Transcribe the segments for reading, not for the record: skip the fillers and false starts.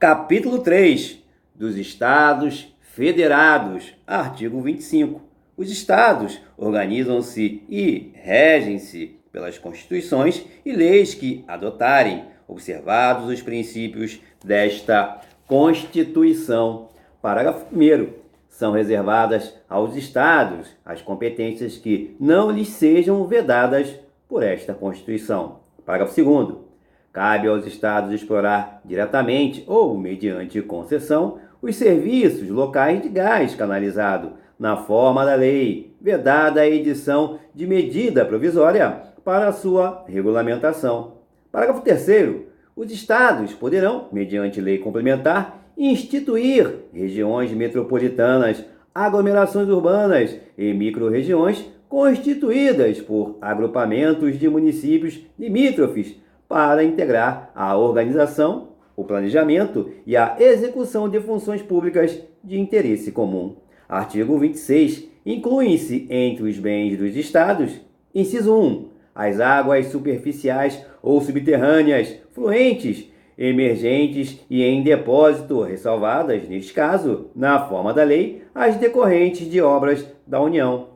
Capítulo 3 dos Estados Federados, artigo 25. Os Estados organizam-se e regem-se pelas constituições e leis que adotarem, observados os princípios desta Constituição. Parágrafo 1º. São reservadas aos Estados as competências que não lhes sejam vedadas por esta Constituição. Parágrafo 2º. Cabe aos Estados explorar diretamente ou mediante concessão os serviços locais de gás canalizado na forma da lei, vedada a edição de medida provisória para sua regulamentação. Parágrafo 3º. Os Estados poderão, mediante lei complementar, instituir regiões metropolitanas, aglomerações urbanas e microrregiões constituídas por agrupamentos de municípios limítrofes para integrar a organização, o planejamento e a execução de funções públicas de interesse comum. Artigo 26. Incluem-se entre os bens dos Estados: inciso 1. As águas superficiais ou subterrâneas, fluentes, emergentes e em depósito, ressalvadas, neste caso, na forma da lei, as decorrentes de obras da União.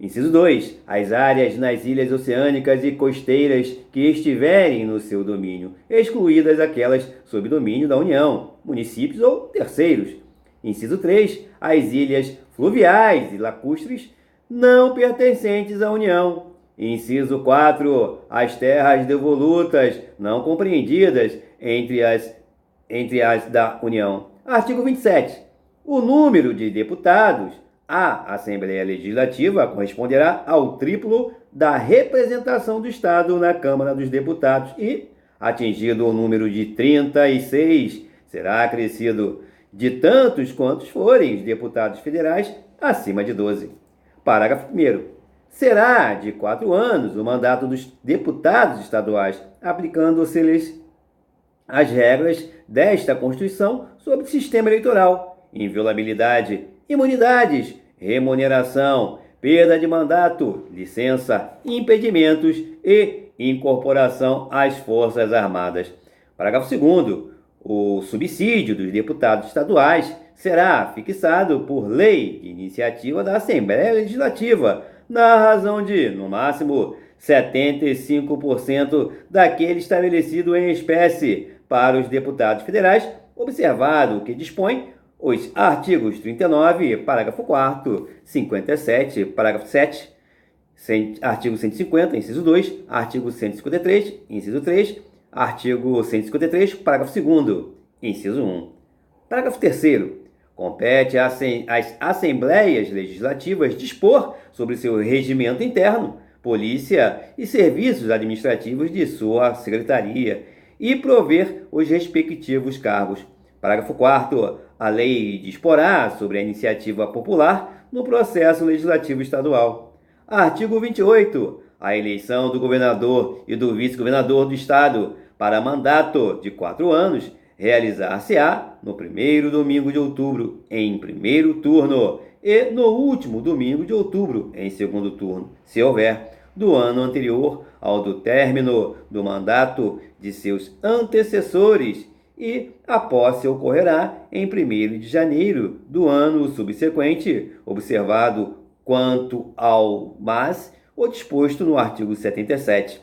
Inciso 2. As áreas nas ilhas oceânicas e costeiras que estiverem no seu domínio, excluídas aquelas sob domínio da União, municípios ou terceiros. Inciso 3. As ilhas fluviais e lacustres não pertencentes à União. Inciso 4. As terras devolutas não compreendidas entre as da União. Artigo 27. O número de deputados à Assembleia Legislativa corresponderá ao triplo da representação do Estado na Câmara dos Deputados e, atingido o número de 36, será acrescido de tantos quantos forem os deputados federais acima de 12. Parágrafo 1º. Será de 4 anos o mandato dos deputados estaduais, aplicando-se-lhes as regras desta Constituição sobre o sistema eleitoral, inviolabilidade, imunidades, remuneração, perda de mandato, licença, impedimentos e incorporação às Forças Armadas. Parágrafo 2º. O subsídio dos deputados estaduais será fixado por lei de iniciativa da Assembleia Legislativa, na razão de, no máximo, 75% daquele estabelecido em espécie para os deputados federais, observado o que dispõe os artigos 39, parágrafo 4º, 57, parágrafo 7, artigo 150, inciso 2, artigo 153, inciso 3, artigo 153, parágrafo 2º, inciso 1. Parágrafo 3º. Compete às Assembleias Legislativas dispor sobre seu regimento interno, polícia e serviços administrativos de sua secretaria e prover os respectivos cargos. Parágrafo 4º. A lei disporá sobre a iniciativa popular no processo legislativo estadual. Artigo 28. A eleição do governador e do vice-governador do Estado para mandato de 4 anos realizar-se-á no primeiro domingo de outubro, em primeiro turno, e no último domingo de outubro, em segundo turno, se houver, do ano anterior ao do término do mandato de seus antecessores, e a posse ocorrerá em 1º de janeiro do ano subsequente, observado quanto ao o disposto no artigo 77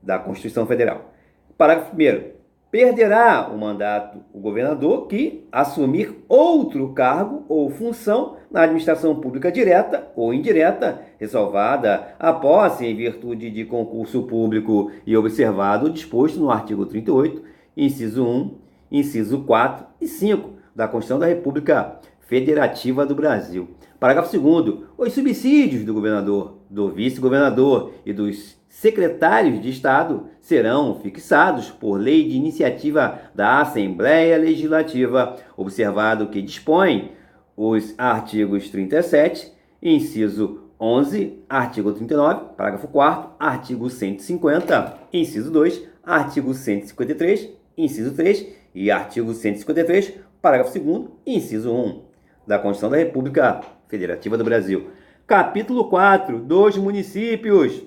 da Constituição Federal. Parágrafo 1º. Perderá o mandato o governador que assumir outro cargo ou função na administração pública direta ou indireta, ressalvada a posse em virtude de concurso público e observado o disposto no artigo 38, inciso 1, inciso 4 e 5 da Constituição da República Federativa do Brasil. Parágrafo 2º. Os subsídios do governador, do vice-governador e dos secretários de Estado serão fixados por lei de iniciativa da Assembleia Legislativa, observado que dispõe os artigos 37, inciso 11, artigo 39, parágrafo 4º, artigo 150, inciso 2, artigo 153, inciso 3 e artigo 153, parágrafo 2º, inciso 1 da Constituição da República Federativa do Brasil. Capítulo 4 dos municípios.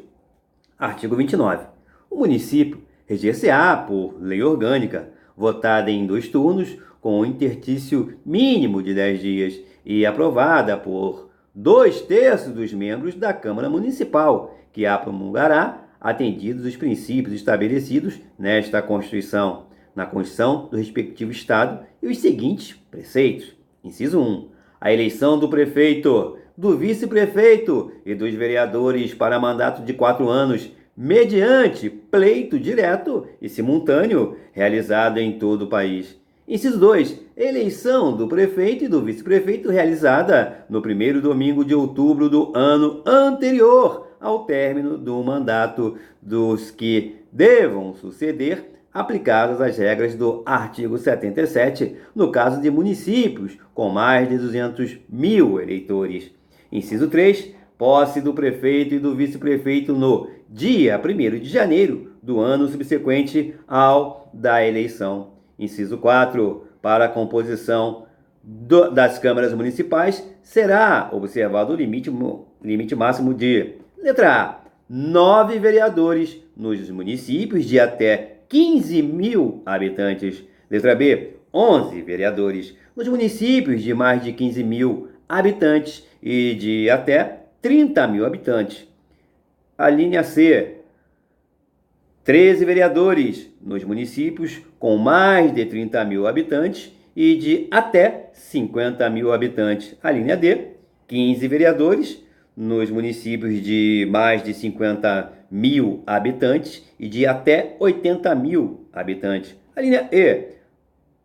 Artigo 29. O município reger-se-á por lei orgânica, votada em 2 turnos, com um interstício mínimo de 10 dias e aprovada por 2/3 dos membros da Câmara Municipal, que a promulgará, atendidos os princípios estabelecidos nesta Constituição, na Constituição do respectivo Estado e os seguintes preceitos. Inciso 1. A eleição do prefeito, do vice-prefeito e dos vereadores para mandato de 4 anos, mediante pleito direto e simultâneo, realizado em todo o país. Inciso 2. Eleição do prefeito e do vice-prefeito realizada no primeiro domingo de outubro do ano anterior ao término do mandato dos que devam suceder, aplicadas as regras do artigo 77, no caso de municípios com mais de 200 mil eleitores. Inciso 3. Posse do prefeito e do vice-prefeito no dia 1º de janeiro do ano subsequente ao da eleição. Inciso 4. Para a composição das câmaras municipais, será observado o limite máximo de: letra A, 9 vereadores nos municípios de até 15 mil habitantes. Letra B, 11 vereadores nos municípios de mais de 15 mil habitantes e de até 30 mil habitantes. A linha C, 13 vereadores nos municípios com mais de 30 mil habitantes e de até 50 mil habitantes. A linha D, 15 vereadores nos municípios de mais de 50 mil habitantes e de até 80 mil habitantes. A linha E,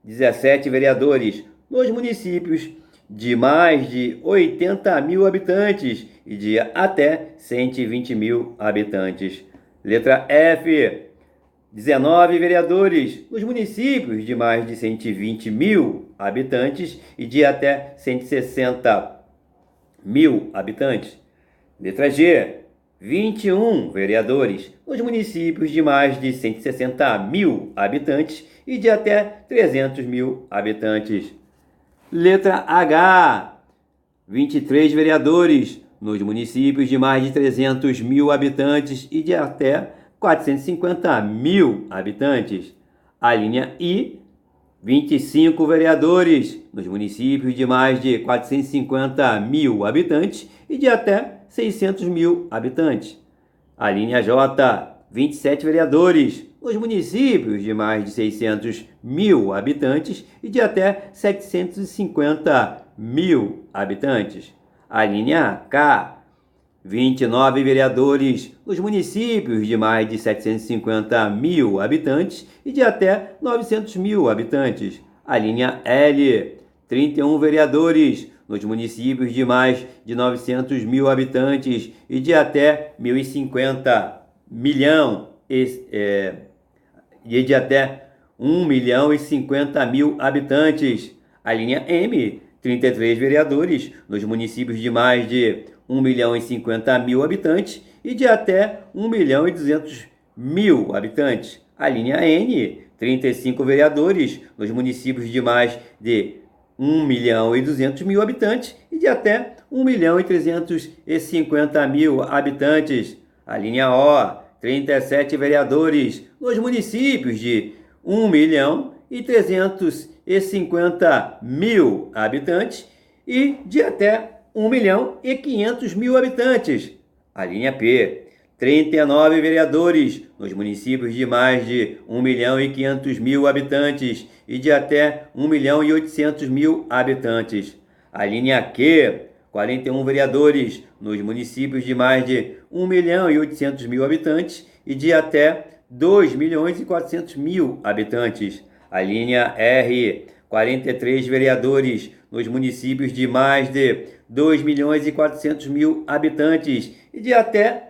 17 vereadores nos municípios de mais de 80 mil habitantes e de até 120 mil habitantes. Letra F, 19 vereadores nos municípios de mais de 120 mil habitantes e de até 160 mil habitantes. Letra G, 21 vereadores nos municípios de mais de 160 mil habitantes e de até 300 mil habitantes. Letra H, 23 vereadores nos municípios de mais de 300 mil habitantes e de até 450 mil habitantes. A linha I, 25 vereadores nos municípios de mais de 450 mil habitantes e de até 600 mil habitantes. A linha J, 27 vereadores nos municípios de mais de 600 mil habitantes e de até 750 mil habitantes. A linha K, 29 vereadores nos municípios de mais de 750 mil habitantes e de até 900 mil habitantes. A linha L, 31 vereadores nos municípios de mais de 900 mil habitantes e de até 1.050 milhão e de até 1.050.000 habitantes. A linha M, 33 vereadores nos municípios de mais de 1.050.000 habitantes e de até 1.200.000 habitantes. A linha N, 35 vereadores nos municípios de mais de 1.200.000 habitantes e de até 1.350.000 habitantes. A linha O, 37 vereadores nos municípios de 1.350.000 habitantes e de até 1.500.000 habitantes. A linha P, 39 vereadores nos municípios de mais de 1.500.000 habitantes e de até 1.800.000 habitantes. A linha Q, 41 vereadores nos municípios de mais de 1.800.000 habitantes e de até 2.400.000 habitantes. A linha R, 43 vereadores nos municípios de mais de 2.400.000 habitantes e de até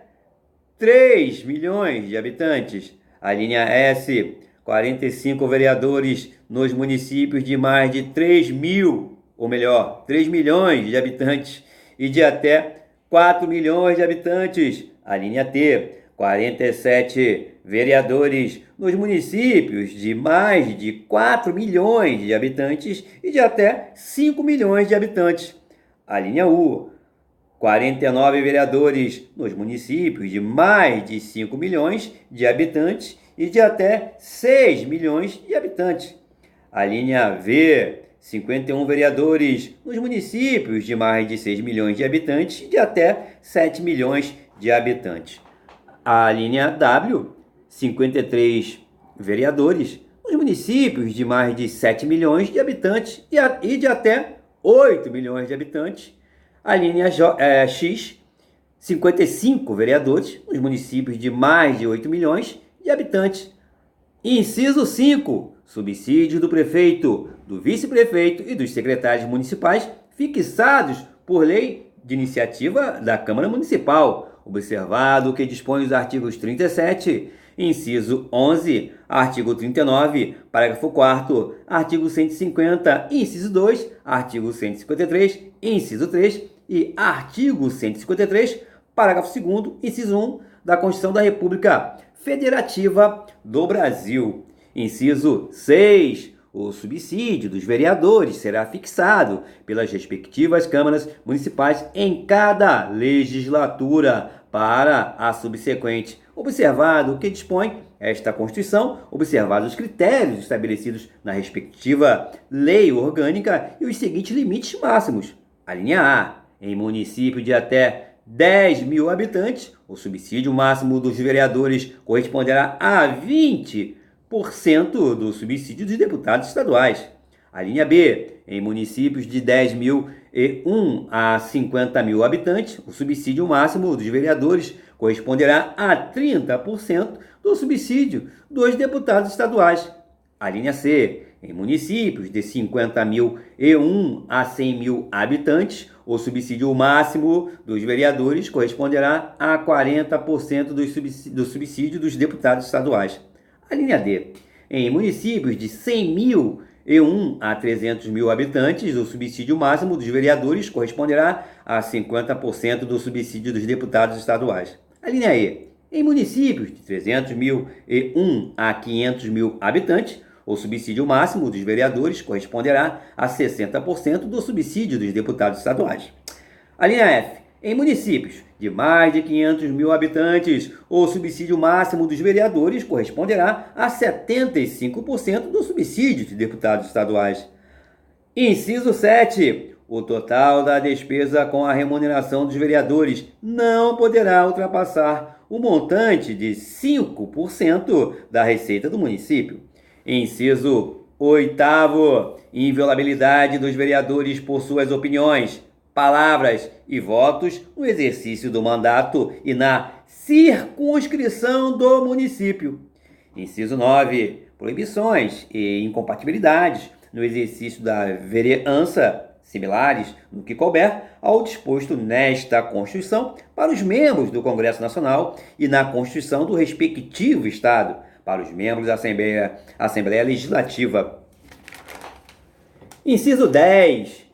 3 milhões de habitantes. A linha S, 45 vereadores nos municípios de mais de 3 milhões de habitantes e de até 4 milhões de habitantes. A linha T, 47 vereadores nos municípios de mais de 4 milhões de habitantes e de até 5 milhões de habitantes. A linha U, 49 vereadores nos municípios de mais de 5 milhões de habitantes e de até 6 milhões de habitantes. A linha V, 51 vereadores nos municípios de mais de 6 milhões de habitantes e de até 7 milhões de habitantes. A linha W, 53 vereadores nos municípios de mais de 7 milhões de habitantes e de até 8 milhões de habitantes. A linha X, 55 vereadores nos municípios de mais de 8 milhões de habitantes. Inciso 5. Subsídio do prefeito, do vice-prefeito e dos secretários municipais fixados por lei de iniciativa da Câmara Municipal, observado o que dispõe os artigos 37, inciso 11, artigo 39, parágrafo 4º, artigo 150, inciso 2, artigo 153, inciso 3 e artigo 153, parágrafo 2º, inciso 1 da Constituição da República Federativa do Brasil. Inciso 6. O subsídio dos vereadores será fixado pelas respectivas câmaras municipais em cada legislatura para a subsequente. Observado o que dispõe esta Constituição, observados os critérios estabelecidos na respectiva lei orgânica e os seguintes limites máximos. A linha A. Em município de até 10 mil habitantes, o subsídio máximo dos vereadores corresponderá a 20% do subsídio dos deputados estaduais. A linha B. Em municípios de 10.001 a 50 mil habitantes, o subsídio máximo dos vereadores corresponderá a 30% do subsídio dos deputados estaduais. A linha C. Em municípios de 50.001 a 100 mil habitantes, o subsídio máximo dos vereadores corresponderá a 40% do subsídio dos deputados estaduais. A linha D. Em municípios de 100.001 a 300 mil habitantes, o subsídio máximo dos vereadores corresponderá a 50% do subsídio dos deputados estaduais. A linha E. Em municípios de 300.001 a 500 mil habitantes, o subsídio máximo dos vereadores corresponderá a 60% do subsídio dos deputados estaduais. A linha F. Em municípios de mais de 500 mil habitantes, o subsídio máximo dos vereadores corresponderá a 75% do subsídio de deputados estaduais. Inciso 7. O total da despesa com a remuneração dos vereadores não poderá ultrapassar o montante de 5% da receita do município. Inciso 8º. Inviolabilidade dos vereadores por suas opiniões, palavras e votos no exercício do mandato e na circunscrição do município. Inciso 9. Proibições e incompatibilidades no exercício da vereança, similares, no que couber, ao disposto nesta Constituição para os membros do Congresso Nacional e na Constituição do respectivo Estado, para os membros da Assembleia Legislativa. Inciso 10.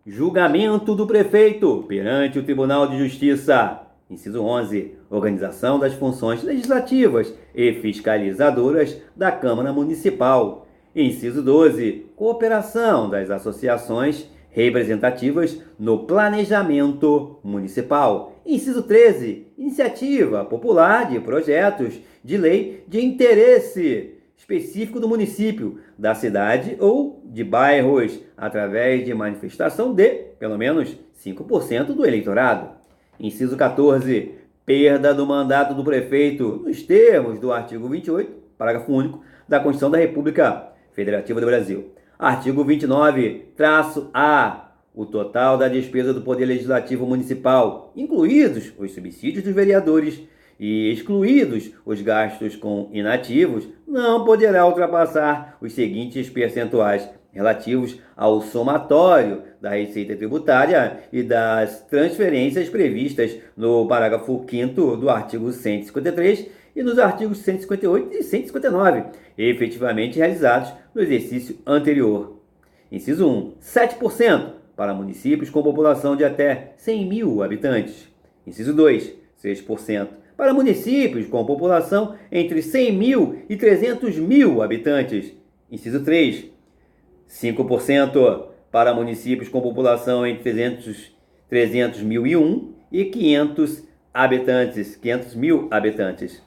Julgamento do prefeito perante o Tribunal de Justiça. Inciso 11. Organização das funções legislativas e fiscalizadoras da Câmara Municipal. Inciso 12. Cooperação das associações representativas no planejamento municipal. Inciso 13. Iniciativa popular de projetos de lei de interesse específico do município, da cidade ou de bairros, através de manifestação de, pelo menos, 5% do eleitorado. Inciso 14. Perda do mandato do prefeito, nos termos do artigo 28, parágrafo único, da Constituição da República Federativa do Brasil. Artigo 29-A. O total da despesa do Poder Legislativo Municipal, incluídos os subsídios dos vereadores e excluídos os gastos com inativos, não poderá ultrapassar os seguintes percentuais relativos ao somatório da receita tributária e das transferências previstas no parágrafo 5º do artigo 153 e nos artigos 158 e 159, efetivamente realizados no exercício anterior. Inciso 1. 7% para municípios com população de até 100 mil habitantes. Inciso 2. 6% para municípios com população entre 100 mil e 300 mil habitantes. Inciso 3. 5% para municípios com população entre 300.001 e 500 mil habitantes.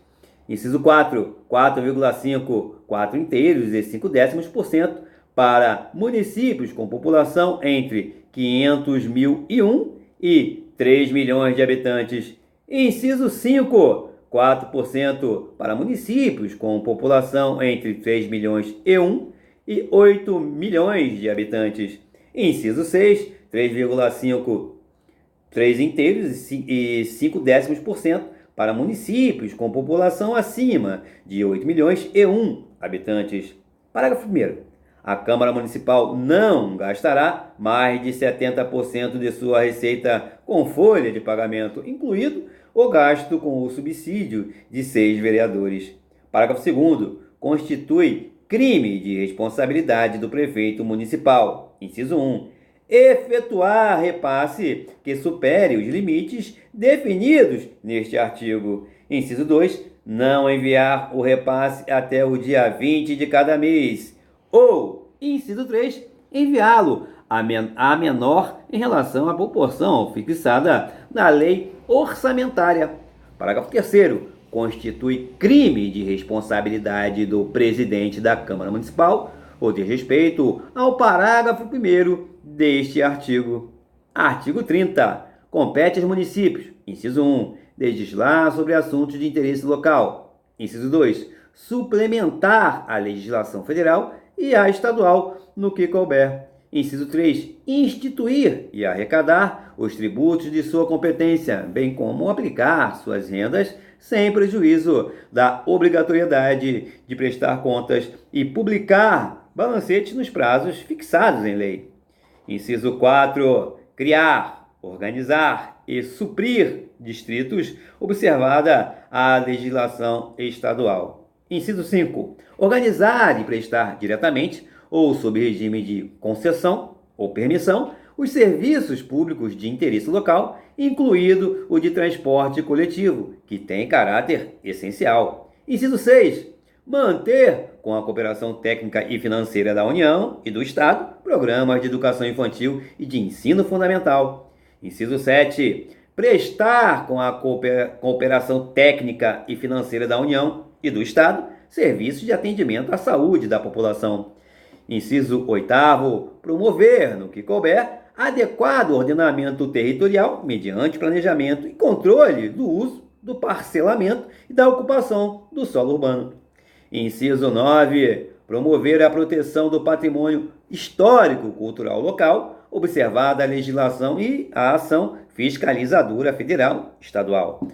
Inciso 4. 4,5, 4 inteiros e 5 décimos por cento para municípios com população entre 500.001 e 3 milhões de habitantes. Inciso 5, 4% para municípios com população entre 3 milhões e 1 e 8 milhões de habitantes. Inciso 6, 3,5, 3 inteiros e 5 décimos por cento para municípios com população acima de 8 milhões e 1 habitantes. Parágrafo 1º. A Câmara Municipal não gastará mais de 70% de sua receita com folha de pagamento, incluído o gasto com o subsídio de 6 vereadores. Parágrafo 2º. Constitui crime de responsabilidade do prefeito municipal. Inciso 1. Efetuar repasse que supere os limites definidos neste artigo. Inciso 2. Não enviar o repasse até o dia 20 de cada mês. Ou, inciso 3, enviá-lo a menor em relação à proporção fixada na lei orçamentária. Parágrafo 3º. Constitui crime de responsabilidade do presidente da Câmara Municipal o desrespeito ao parágrafo 1º deste artigo. Artigo 30. Compete aos municípios, inciso 1, legislar sobre assuntos de interesse local. Inciso 2, suplementar a legislação federal e a estadual no que couber. Inciso 3, instituir e arrecadar os tributos de sua competência, bem como aplicar suas rendas sem prejuízo da obrigatoriedade de prestar contas e publicar balancetes nos prazos fixados em lei. Inciso 4, criar, organizar e suprir distritos, observada a legislação estadual. Inciso 5, organizar e prestar diretamente ou sob regime de concessão ou permissão os serviços públicos de interesse local, incluído o de transporte coletivo, que tem caráter essencial. Inciso 6. Manter, com a cooperação técnica e financeira da União e do Estado, programas de educação infantil e de ensino fundamental. Inciso 7. Prestar, com a cooperação técnica e financeira da União e do Estado, serviços de atendimento à saúde da população. Inciso 8º, promover, no que couber, adequado ordenamento territorial mediante planejamento e controle do uso, do parcelamento e da ocupação do solo urbano. Inciso 9, promover a proteção do patrimônio histórico-cultural local, observada a legislação e a ação fiscalizadora federal estadual.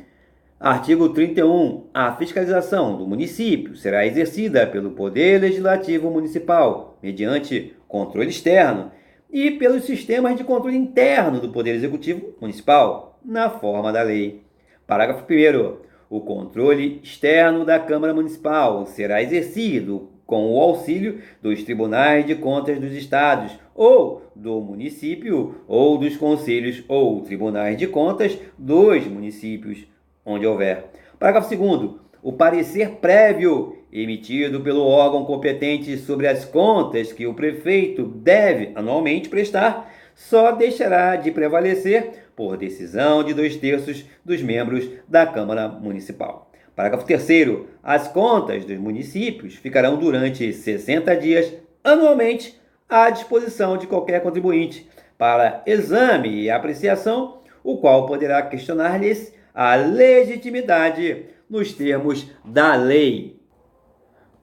Artigo 31. A fiscalização do município será exercida pelo Poder Legislativo Municipal, mediante controle externo, e pelos sistemas de controle interno do Poder Executivo Municipal, na forma da lei. Parágrafo 1º. O controle externo da Câmara Municipal será exercido com o auxílio dos tribunais de contas dos estados, ou do município, ou dos conselhos ou tribunais de contas dos municípios, onde houver. Parágrafo 2º. O parecer prévio emitido pelo órgão competente sobre as contas que o prefeito deve anualmente prestar só deixará de prevalecer por decisão de 2/3 dos membros da Câmara Municipal. Parágrafo 3º. As contas dos municípios ficarão durante 60 dias anualmente à disposição de qualquer contribuinte para exame e apreciação, o qual poderá questionar-lhes a legitimidade nos termos da lei.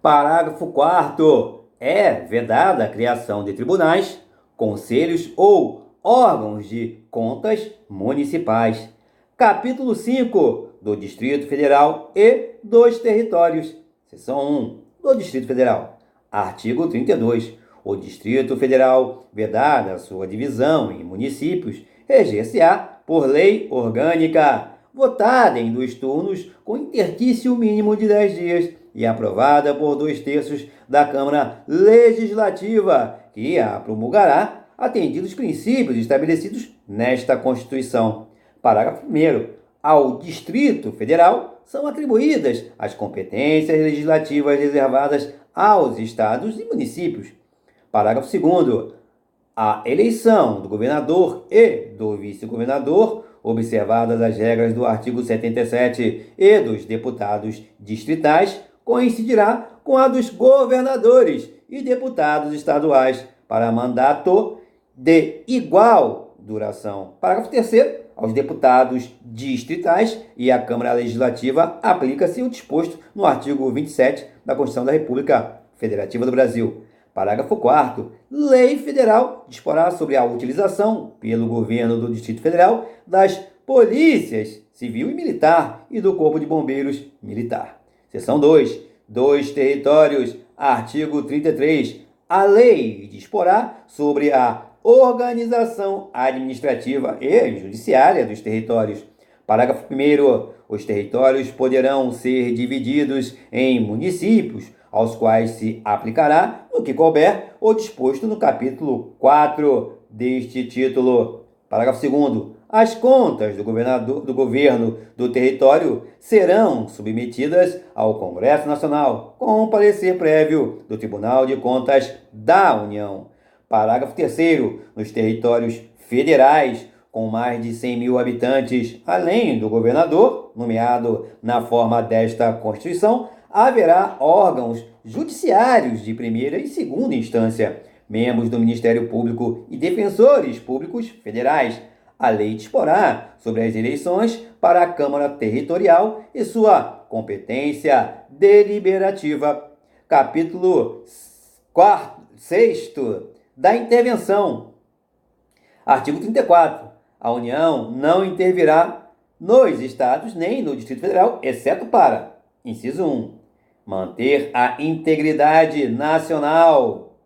Parágrafo 4º. É vedada a criação de tribunais, conselhos ou órgãos de contas municipais. Capítulo 5 do Distrito Federal e dos Territórios. Seção 1 do Distrito Federal. Artigo 32. O Distrito Federal, vedada a sua divisão em municípios, reger-se-á por lei orgânica, votada em 2 turnos com interstício mínimo de 10 dias e aprovada por 2/3 da Câmara Legislativa, que a promulgará, atendidos os princípios estabelecidos nesta Constituição. Parágrafo 1º. Ao Distrito Federal são atribuídas as competências legislativas reservadas aos estados e municípios. Parágrafo 2º. A eleição do governador e do vice-governador, observadas as regras do artigo 77 e dos deputados distritais, coincidirá com a dos governadores e deputados estaduais para mandato de igual duração. Parágrafo 3º. Aos deputados distritais e à Câmara Legislativa aplica-se o disposto no artigo 27 da Constituição da República Federativa do Brasil. Parágrafo 4º. Lei federal disporá sobre a utilização pelo governo do Distrito Federal das polícias civil e militar e do Corpo de Bombeiros Militar. Seção 2. Dos territórios. Artigo 33. A lei disporá sobre a organização administrativa e judiciária dos territórios. Parágrafo 1º. Os territórios poderão ser divididos em municípios, aos quais se aplicará, no que couber, o disposto no capítulo 4 deste título. Parágrafo 2º. As contas do governo do território serão submetidas ao Congresso Nacional, com parecer prévio do Tribunal de Contas da União. Parágrafo 3º. Nos territórios federais com mais de 100 mil habitantes, além do governador, nomeado na forma desta Constituição, haverá órgãos judiciários de primeira e segunda instância, membros do Ministério Público e defensores públicos federais. A lei disporá sobre as eleições para a Câmara Territorial e sua competência deliberativa. Capítulo 6º da intervenção. Artigo 34. A União não intervirá nos estados nem no Distrito Federal, exceto para: inciso 1. Manter a integridade nacional.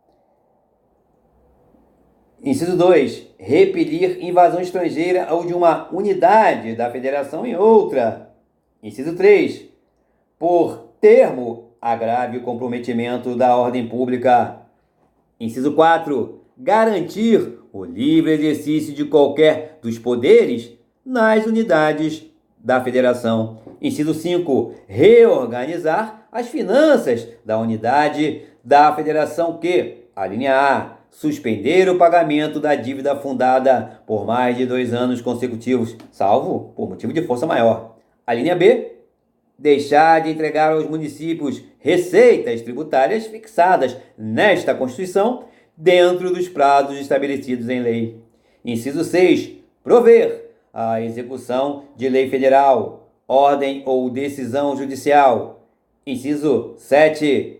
Inciso 2. Repelir invasão estrangeira ou de uma unidade da federação em outra. Inciso 3. Por termo, agrave o comprometimento da ordem pública. Inciso 4. Garantir o livre exercício de qualquer dos poderes nas unidades da federação. Inciso 5. Reorganizar as finanças da unidade da federação que, a linha A, suspender o pagamento da dívida fundada por mais de 2 anos consecutivos, salvo por motivo de força maior. A linha B, deixar de entregar aos municípios receitas tributárias fixadas nesta Constituição dentro dos prazos estabelecidos em lei. Inciso 6. Prover a execução de lei federal, ordem ou decisão judicial. Inciso 7.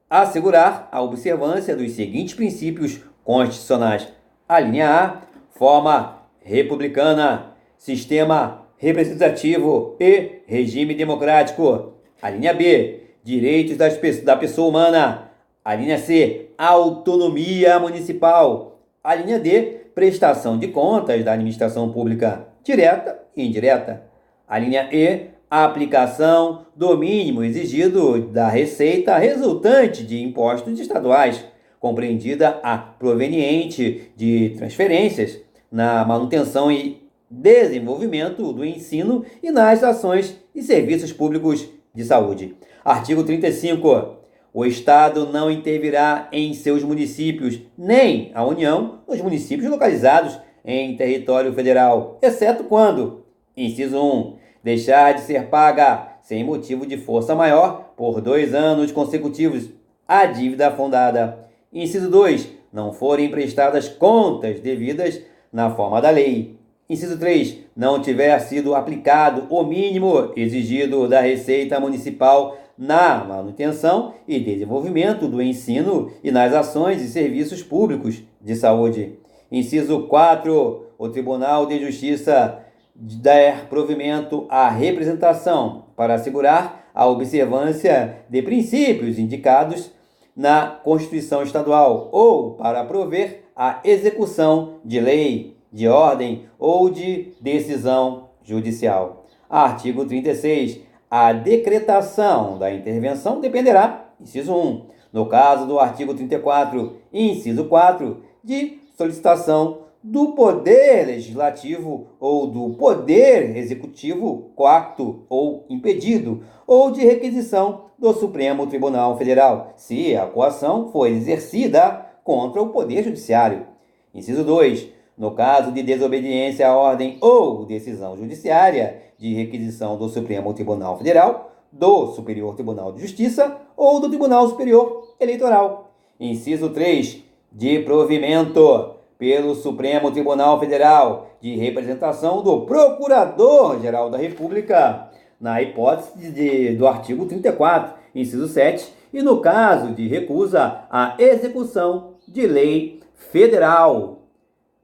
Assegurar a observância dos seguintes princípios constitucionais. A linha A, forma republicana, sistema representativo e regime democrático. A linha B, direitos da pessoa humana. A linha C, autonomia municipal. A linha D, prestação de contas da administração pública direta e indireta. A linha E, a aplicação do mínimo exigido da receita resultante de impostos estaduais, compreendida a proveniente de transferências na manutenção e desenvolvimento do ensino e nas ações e serviços públicos de saúde. Artigo 35. O Estado não intervirá em seus municípios, nem a União nos municípios localizados em território federal, exceto quando: inciso 1. Deixar de ser paga, sem motivo de força maior, por 2 anos consecutivos, a dívida fundada. Inciso 2. Não forem prestadas contas devidas na forma da lei. Inciso 3. Não tiver sido aplicado o mínimo exigido da Receita Municipal na manutenção e desenvolvimento do ensino e nas ações e serviços públicos de saúde. Inciso 4. O Tribunal de Justiça der provimento à representação para assegurar a observância de princípios indicados na Constituição Estadual ou para prover a execução de lei, de ordem ou de decisão judicial. Artigo 36. A decretação da intervenção dependerá, inciso 1, no caso do artigo 34, inciso 4, de solicitação do Poder Legislativo ou do Poder Executivo coacto ou impedido, ou de requisição do Supremo Tribunal Federal, se a coação for exercida contra o Poder Judiciário. Inciso 2. No caso de desobediência à ordem ou decisão judiciária de requisição do Supremo Tribunal Federal, do Superior Tribunal de Justiça ou do Tribunal Superior Eleitoral. Inciso 3. De provimento pelo Supremo Tribunal Federal de representação do Procurador-Geral da República, na hipótese do artigo 34, inciso 7, e no caso de recusa à execução de lei federal.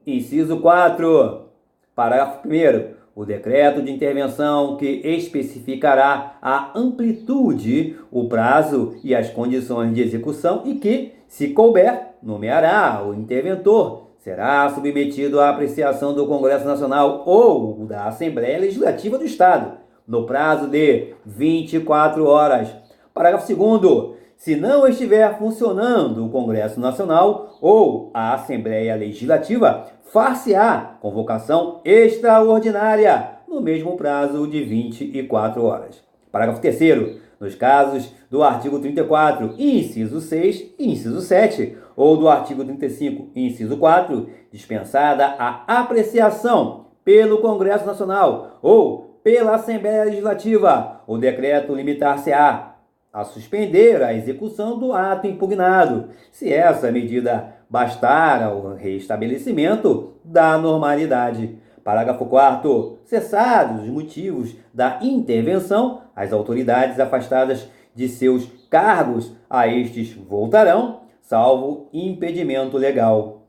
Inciso 4. Parágrafo 1º. O decreto de intervenção que especificará a amplitude, o prazo e as condições de execução e que, se couber, nomeará o interventor, será submetido à apreciação do Congresso Nacional ou da Assembleia Legislativa do Estado, no prazo de 24 horas. Parágrafo 2º. Se não estiver funcionando o Congresso Nacional ou a Assembleia Legislativa, far-se-á convocação extraordinária no mesmo prazo de 24 horas. Parágrafo 3º. Nos casos do artigo 34, inciso 6 e inciso 7, ou do artigo 35, inciso 4, dispensada a apreciação pelo Congresso Nacional ou pela Assembleia Legislativa, o decreto limitar-se-á a suspender a execução do ato impugnado, se essa medida bastar ao restabelecimento da normalidade. Parágrafo 4º. Cessados os motivos da intervenção, as autoridades afastadas de seus cargos a estes voltarão, salvo impedimento legal.